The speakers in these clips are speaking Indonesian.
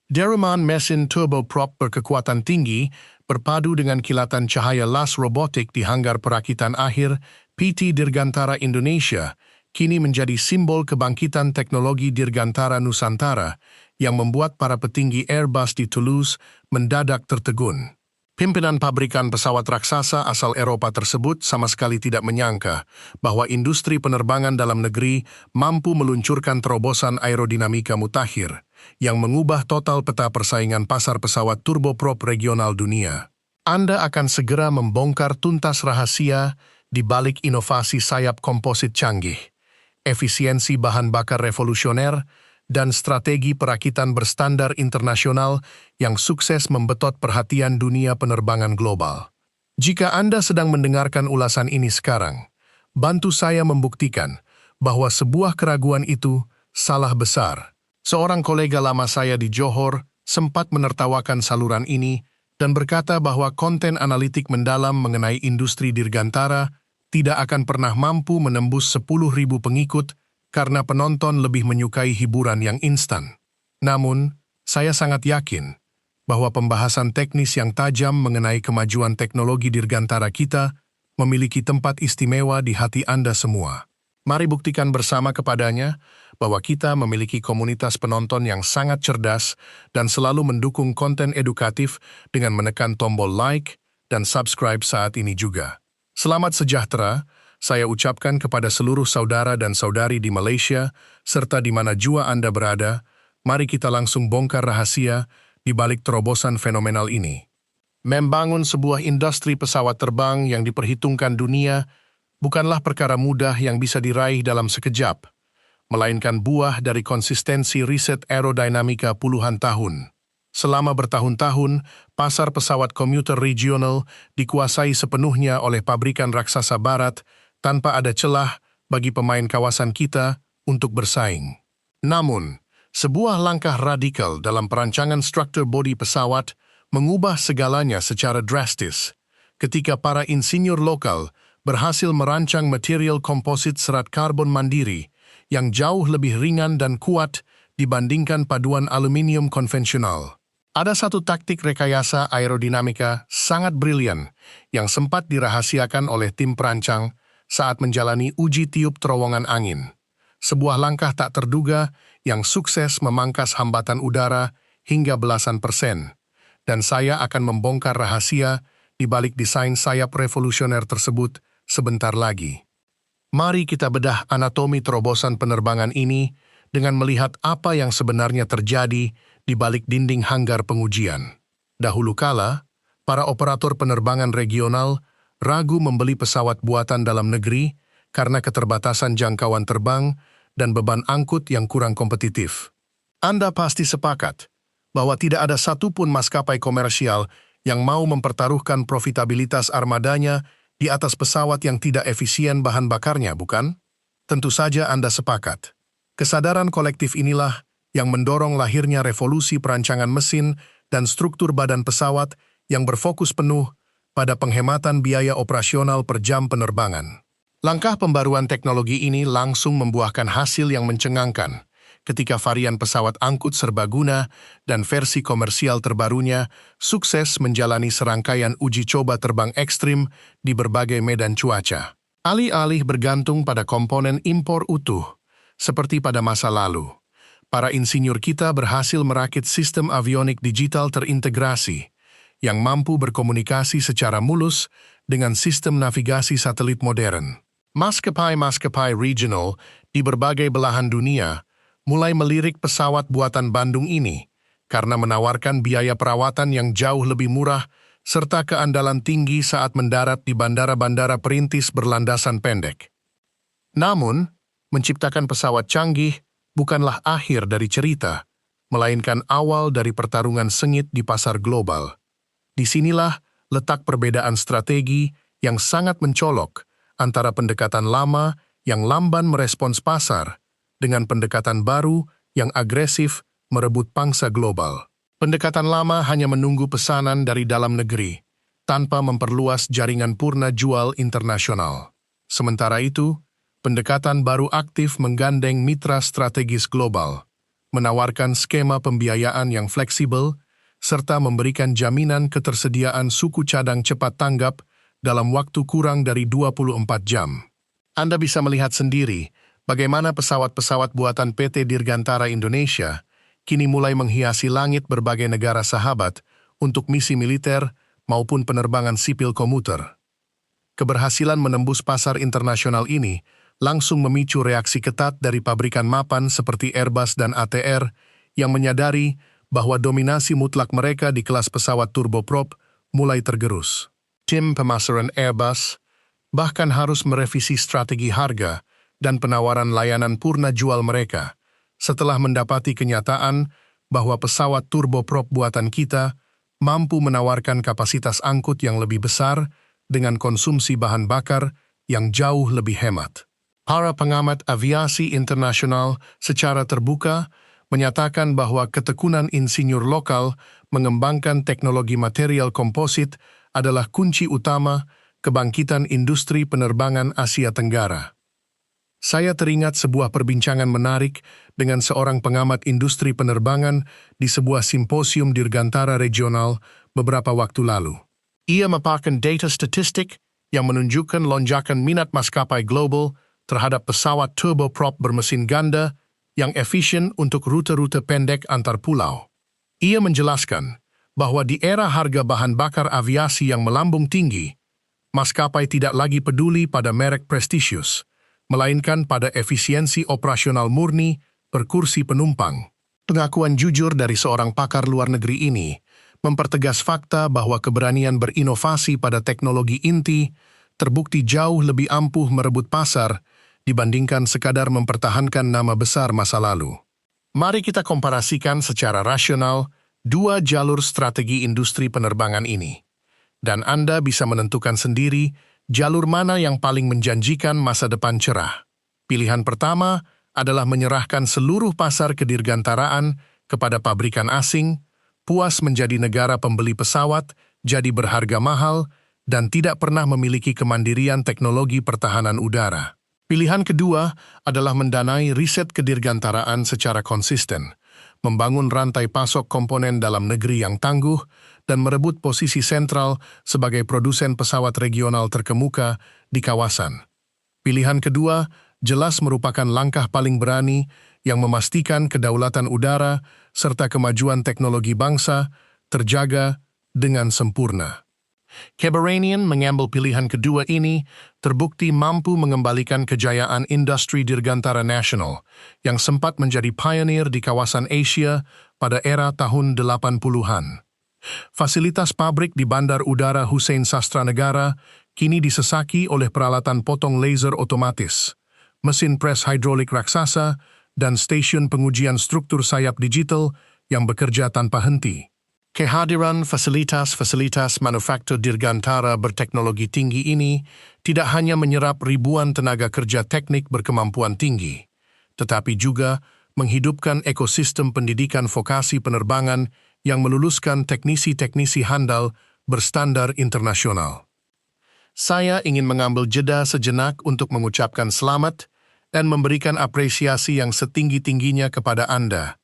Deraman mesin turboprop berkekuatan tinggi berpadu dengan kilatan cahaya las robotik di hanggar perakitan akhir PT Dirgantara Indonesia kini menjadi simbol kebangkitan teknologi Dirgantara Nusantara yang membuat para petinggi Airbus di Toulouse mendadak tertegun. Pimpinan pabrikan pesawat raksasa asal Eropa tersebut sama sekali tidak menyangka bahwa industri penerbangan dalam negeri mampu meluncurkan terobosan aerodinamika mutakhir yang mengubah total peta persaingan pasar pesawat turboprop regional dunia. Anda akan segera membongkar tuntas rahasia di balik inovasi sayap komposit canggih, efisiensi bahan bakar revolusioner, dan strategi perakitan berstandar internasional yang sukses membetot perhatian dunia penerbangan global. Jika Anda sedang mendengarkan ulasan ini sekarang, bantu saya membuktikan bahwa sebuah keraguan itu salah besar. Seorang kolega lama saya di Johor sempat menertawakan saluran ini dan berkata bahwa konten analitik mendalam mengenai industri Dirgantara tidak akan pernah mampu menembus 10.000 pengikut karena penonton lebih menyukai hiburan yang instan. Namun, saya sangat yakin bahwa pembahasan teknis yang tajam mengenai kemajuan teknologi Dirgantara kita memiliki tempat istimewa di hati Anda semua. Mari buktikan bersama kepadanya bahwa kita memiliki komunitas penonton yang sangat cerdas dan selalu mendukung konten edukatif dengan menekan tombol like dan subscribe saat ini juga. Selamat sejahtera, saya ucapkan kepada seluruh saudara dan saudari di Malaysia, serta di mana jua Anda berada, mari kita langsung bongkar rahasia di balik terobosan fenomenal ini. Membangun sebuah industri pesawat terbang yang diperhitungkan dunia bukanlah perkara mudah yang bisa diraih dalam sekejap, melainkan buah dari konsistensi riset aerodinamika puluhan tahun. Selama bertahun-tahun, pasar pesawat komuter regional dikuasai sepenuhnya oleh pabrikan raksasa barat tanpa ada celah bagi pemain kawasan kita untuk bersaing. Namun, sebuah langkah radikal dalam perancangan struktur bodi pesawat mengubah segalanya secara drastis ketika para insinyur lokal berhasil merancang material komposit serat karbon mandiri yang jauh lebih ringan dan kuat dibandingkan paduan aluminium konvensional. Ada satu taktik rekayasa aerodinamika sangat brilian yang sempat dirahasiakan oleh tim perancang saat menjalani uji tiup terowongan angin. Sebuah langkah tak terduga yang sukses memangkas hambatan udara hingga belasan %. Dan saya akan membongkar rahasia di balik desain sayap revolusioner tersebut sebentar lagi. Mari kita bedah anatomi terobosan penerbangan ini dengan melihat apa yang sebenarnya terjadi di balik dinding hanggar pengujian. Dahulu kala, para operator penerbangan regional ragu membeli pesawat buatan dalam negeri karena keterbatasan jangkauan terbang dan beban angkut yang kurang kompetitif. Anda pasti sepakat bahwa tidak ada satupun maskapai komersial yang mau mempertaruhkan profitabilitas armadanya di atas pesawat yang tidak efisien bahan bakarnya, bukan? Tentu saja Anda sepakat. Kesadaran kolektif inilah yang mendorong lahirnya revolusi perancangan mesin dan struktur badan pesawat yang berfokus penuh pada penghematan biaya operasional per jam penerbangan. Langkah pembaruan teknologi ini langsung membuahkan hasil yang mencengangkan ketika varian pesawat angkut serbaguna dan versi komersial terbarunya sukses menjalani serangkaian uji coba terbang ekstrim di berbagai medan cuaca. Alih-alih bergantung pada komponen impor utuh, seperti pada masa lalu, para insinyur kita berhasil merakit sistem avionik digital terintegrasi yang mampu berkomunikasi secara mulus dengan sistem navigasi satelit modern. Maskapai-maskapai regional di berbagai belahan dunia mulai melirik pesawat buatan Bandung ini karena menawarkan biaya perawatan yang jauh lebih murah serta keandalan tinggi saat mendarat di bandara-bandara perintis berlandasan pendek. Namun, menciptakan pesawat canggih bukanlah akhir dari cerita, melainkan awal dari pertarungan sengit di pasar global. Disinilah letak perbedaan strategi yang sangat mencolok antara pendekatan lama yang lamban merespons pasar dengan pendekatan baru yang agresif merebut pangsa global. Pendekatan lama hanya menunggu pesanan dari dalam negeri, tanpa memperluas jaringan purna jual internasional. Sementara itu, pendekatan baru aktif menggandeng mitra strategis global, menawarkan skema pembiayaan yang fleksibel, serta memberikan jaminan ketersediaan suku cadang cepat tanggap dalam waktu kurang dari 24 jam. Anda bisa melihat sendiri bagaimana pesawat-pesawat buatan PT Dirgantara Indonesia kini mulai menghiasi langit berbagai negara sahabat untuk misi militer maupun penerbangan sipil komuter. Keberhasilan menembus pasar internasional ini langsung memicu reaksi ketat dari pabrikan mapan seperti Airbus dan ATR yang menyadari bahwa dominasi mutlak mereka di kelas pesawat turboprop mulai tergerus. Tim pemasaran Airbus bahkan harus merevisi strategi harga dan penawaran layanan purna jual mereka setelah mendapati kenyataan bahwa pesawat turboprop buatan kita mampu menawarkan kapasitas angkut yang lebih besar dengan konsumsi bahan bakar yang jauh lebih hemat. Para pengamat aviasi internasional secara terbuka menyatakan bahwa ketekunan insinyur lokal mengembangkan teknologi material komposit adalah kunci utama kebangkitan industri penerbangan Asia Tenggara. Saya teringat sebuah perbincangan menarik dengan seorang pengamat industri penerbangan di sebuah simposium Dirgantara regional beberapa waktu lalu. Ia memaparkan data statistik yang menunjukkan lonjakan minat maskapai global terhadap pesawat turboprop bermesin ganda yang efisien untuk rute-rute pendek antar pulau. Ia menjelaskan bahwa di era harga bahan bakar aviasi yang melambung tinggi, maskapai tidak lagi peduli pada merek prestisius, melainkan pada efisiensi operasional murni per kursi penumpang. Pengakuan jujur dari seorang pakar luar negeri ini mempertegas fakta bahwa keberanian berinovasi pada teknologi inti terbukti jauh lebih ampuh merebut pasar dibandingkan sekadar mempertahankan nama besar masa lalu. Mari kita komparasikan secara rasional dua jalur strategi industri penerbangan ini, dan Anda bisa menentukan sendiri jalur mana yang paling menjanjikan masa depan cerah. Pilihan pertama adalah menyerahkan seluruh pasar kedirgantaraan kepada pabrikan asing, puas menjadi negara pembeli pesawat, jadi berharga mahal, dan tidak pernah memiliki kemandirian teknologi pertahanan udara. Pilihan kedua adalah mendanai riset kedirgantaraan secara konsisten, membangun rantai pasok komponen dalam negeri yang tangguh, dan merebut posisi sentral sebagai produsen pesawat regional terkemuka di kawasan. Pilihan kedua jelas merupakan langkah paling berani yang memastikan kedaulatan udara serta kemajuan teknologi bangsa terjaga dengan sempurna. Keberanian mengambil pilihan kedua ini terbukti mampu mengembalikan kejayaan industri Dirgantara Nasional yang sempat menjadi pionir di kawasan Asia pada era tahun 80-an. Fasilitas pabrik di Bandar Udara Hussein Sastranegara kini disesaki oleh peralatan potong laser otomatis, mesin pres hidrolik raksasa, dan stasiun pengujian struktur sayap digital yang bekerja tanpa henti. Kehadiran fasilitas-fasilitas manufaktur Dirgantara berteknologi tinggi ini tidak hanya menyerap ribuan tenaga kerja teknik berkemampuan tinggi, tetapi juga menghidupkan ekosistem pendidikan vokasi penerbangan yang meluluskan teknisi-teknisi handal berstandar internasional. Saya ingin mengambil jeda sejenak untuk mengucapkan selamat dan memberikan apresiasi yang setinggi-tingginya kepada Anda,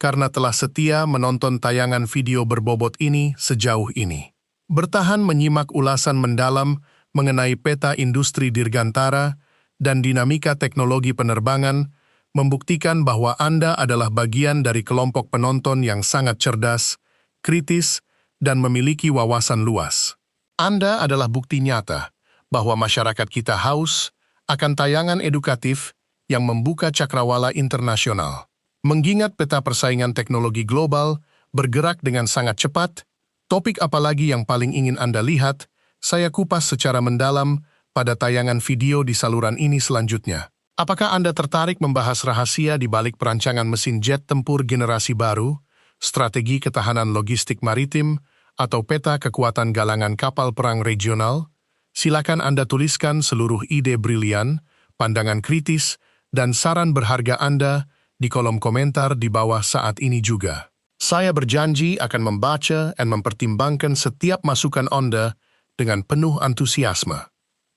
karena telah setia menonton tayangan video berbobot ini sejauh ini. Bertahan menyimak ulasan mendalam mengenai peta industri Dirgantara dan dinamika teknologi penerbangan, membuktikan bahwa Anda adalah bagian dari kelompok penonton yang sangat cerdas, kritis, dan memiliki wawasan luas. Anda adalah bukti nyata bahwa masyarakat kita haus akan tayangan edukatif yang membuka cakrawala internasional. Mengingat peta persaingan teknologi global bergerak dengan sangat cepat, topik apalagi yang paling ingin Anda lihat, saya kupas secara mendalam pada tayangan video di saluran ini selanjutnya. Apakah Anda tertarik membahas rahasia di balik perancangan mesin jet tempur generasi baru, strategi ketahanan logistik maritim, atau peta kekuatan galangan kapal perang regional? Silakan Anda tuliskan seluruh ide brilian, pandangan kritis, dan saran berharga Anda di kolom komentar di bawah saat ini juga. Saya berjanji akan membaca dan mempertimbangkan setiap masukan Anda dengan penuh antusiasme.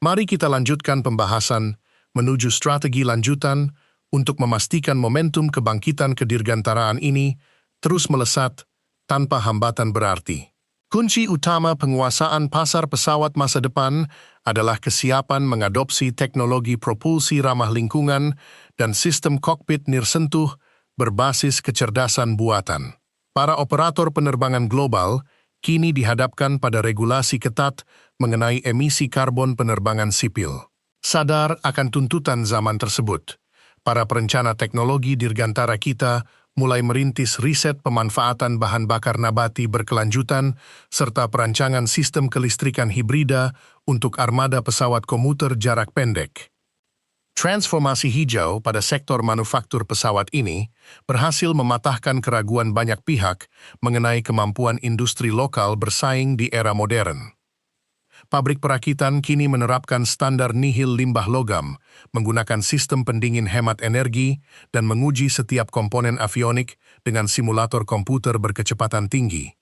Mari kita lanjutkan pembahasan menuju strategi lanjutan untuk memastikan momentum kebangkitan kedirgantaraan ini terus melesat tanpa hambatan berarti. Kunci utama penguasaan pasar pesawat masa depan adalah kesiapan mengadopsi teknologi propulsi ramah lingkungan dan sistem kokpit nirsentuh berbasis kecerdasan buatan. Para operator penerbangan global kini dihadapkan pada regulasi ketat mengenai emisi karbon penerbangan sipil. Sadar akan tuntutan zaman tersebut, para perencana teknologi dirgantara kita mulai merintis riset pemanfaatan bahan bakar nabati berkelanjutan serta perancangan sistem kelistrikan hibrida untuk armada pesawat komuter jarak pendek. Transformasi hijau pada sektor manufaktur pesawat ini berhasil mematahkan keraguan banyak pihak mengenai kemampuan industri lokal bersaing di era modern. Pabrik perakitan kini menerapkan standar nihil limbah logam, menggunakan sistem pendingin hemat energi, dan menguji setiap komponen avionik dengan simulator komputer berkecepatan tinggi.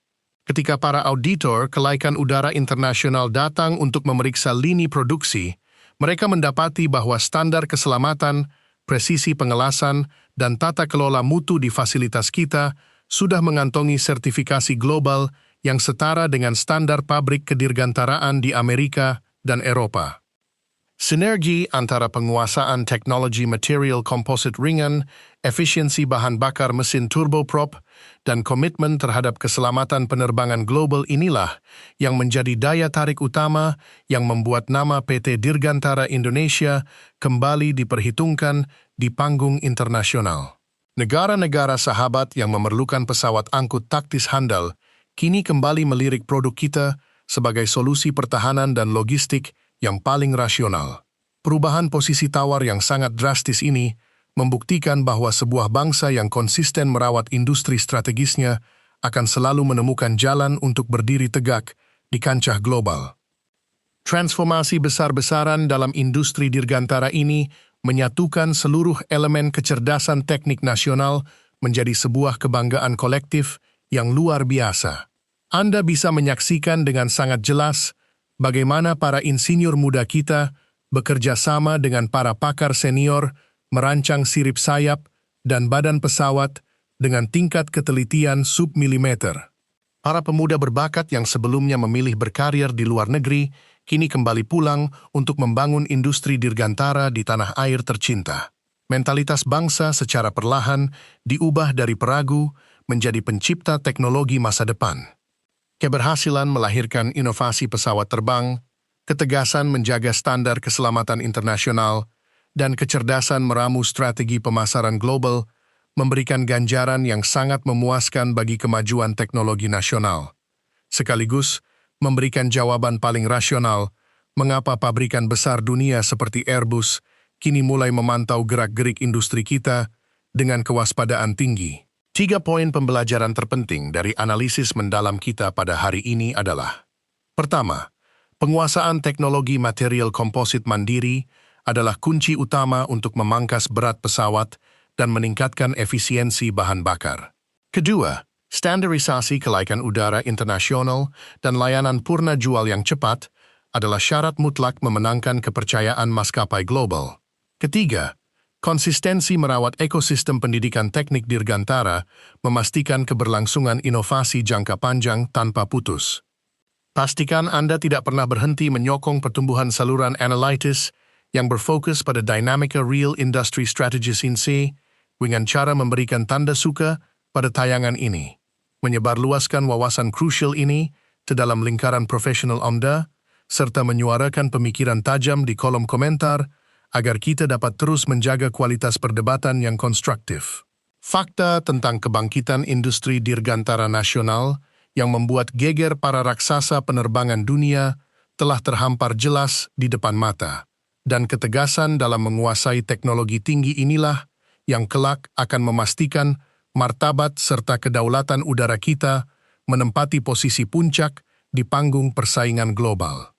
Ketika para auditor kelaikan udara internasional datang untuk memeriksa lini produksi, mereka mendapati bahwa standar keselamatan, presisi pengelasan, dan tata kelola mutu di fasilitas kita sudah mengantongi sertifikasi global yang setara dengan standar pabrik kedirgantaraan di Amerika dan Eropa. Sinergi antara penguasaan teknologi material composite ringan, efisiensi bahan bakar mesin turboprop, dan komitmen terhadap keselamatan penerbangan global inilah yang menjadi daya tarik utama yang membuat nama PT Dirgantara Indonesia kembali diperhitungkan di panggung internasional. Negara-negara sahabat yang memerlukan pesawat angkut taktis handal kini kembali melirik produk kita sebagai solusi pertahanan dan logistik yang paling rasional. Perubahan posisi tawar yang sangat drastis ini membuktikan bahwa sebuah bangsa yang konsisten merawat industri strategisnya akan selalu menemukan jalan untuk berdiri tegak di kancah global. Transformasi besar-besaran dalam industri dirgantara ini menyatukan seluruh elemen kecerdasan teknik nasional menjadi sebuah kebanggaan kolektif yang luar biasa. Anda bisa menyaksikan dengan sangat jelas bagaimana para insinyur muda kita bekerja sama dengan para pakar senior merancang sirip sayap dan badan pesawat dengan tingkat ketelitian sub-milimeter. Para pemuda berbakat yang sebelumnya memilih berkarir di luar negeri kini kembali pulang untuk membangun industri dirgantara di tanah air tercinta. Mentalitas bangsa secara perlahan diubah dari peragu menjadi pencipta teknologi masa depan. Keberhasilan melahirkan inovasi pesawat terbang, ketegasan menjaga standar keselamatan internasional, dan kecerdasan meramu strategi pemasaran global memberikan ganjaran yang sangat memuaskan bagi kemajuan teknologi nasional. Sekaligus, memberikan jawaban paling rasional mengapa pabrikan besar dunia seperti Airbus kini mulai memantau gerak-gerik industri kita dengan kewaspadaan tinggi. 3 poin pembelajaran terpenting dari analisis mendalam kita pada hari ini adalah: pertama, penguasaan teknologi material komposit mandiri adalah kunci utama untuk memangkas berat pesawat dan meningkatkan efisiensi bahan bakar. Kedua, standarisasi kelaikan udara internasional dan layanan purna jual yang cepat adalah syarat mutlak memenangkan kepercayaan maskapai global. Ketiga, konsistensi merawat ekosistem pendidikan teknik dirgantara memastikan keberlangsungan inovasi jangka panjang tanpa putus. Pastikan Anda tidak pernah berhenti menyokong pertumbuhan saluran analytis yang berfokus pada Dynamica Real Industry Strategies INSEE dengan cara memberikan tanda suka pada tayangan ini, menyebarluaskan wawasan krusial ini ke dalam lingkaran profesional Anda, serta menyuarakan pemikiran tajam di kolom komentar agar kita dapat terus menjaga kualitas perdebatan yang konstruktif. Fakta tentang kebangkitan industri dirgantara nasional yang membuat geger para raksasa penerbangan dunia telah terhampar jelas di depan mata, dan ketegasan dalam menguasai teknologi tinggi inilah yang kelak akan memastikan martabat serta kedaulatan udara kita menempati posisi puncak di panggung persaingan global.